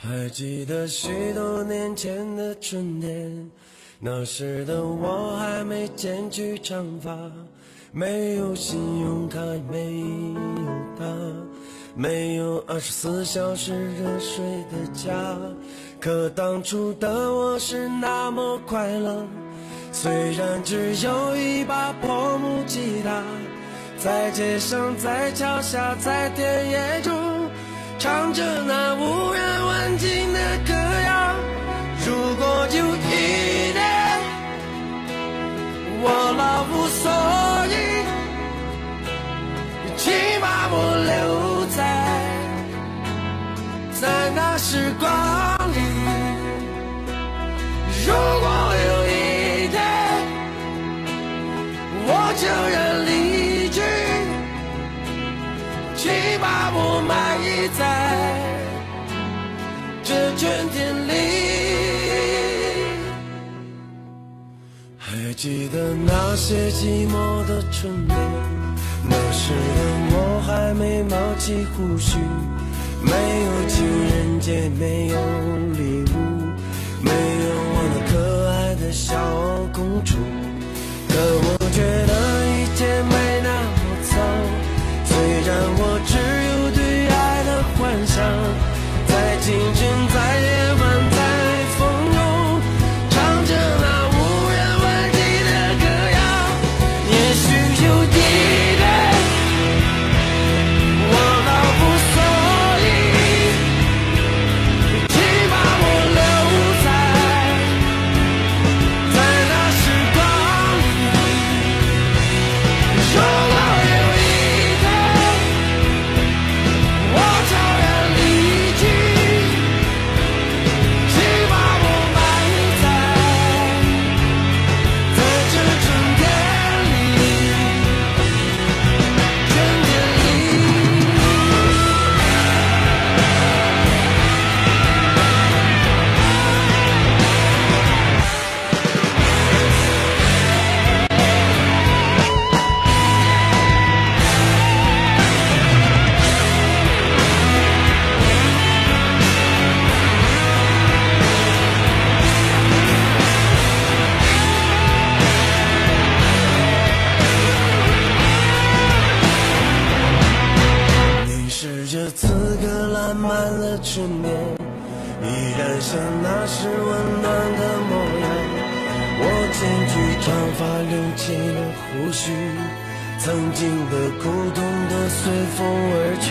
还记得许多年前的春天，那时的我还没剪去长发，没有信用卡，没有他，没有24小时热水的家。可当初的我是那么快乐，虽然只有一把破木吉他，在街上，在桥下，在田野中，唱着那无人问津的歌谣。如果有一天我老无所依，请把我留在那时光里。如果有一天我就要离去，请把我埋在这春天里。还记得那些寂寞的春天，那时的我还没冒起胡须，没有情人节，没有礼物，没有我那可爱的小公主。可我觉得一切没那么糟，虽然我只有对爱的幻想，在清晨，在夜晚，在风中，唱着那无人问津的歌谣。也许有一天我老无所依，请把我留在那时光里。如果有一天我悄然离去，请把我埋在这春天里，春天里。你是这刺格烂漫了春年，依然像那时温暖的模样。我剪去长发，留起了胡须，曾经的苦痛的随风而去，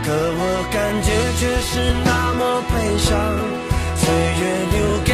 可我感觉却是那么悲伤。岁月留给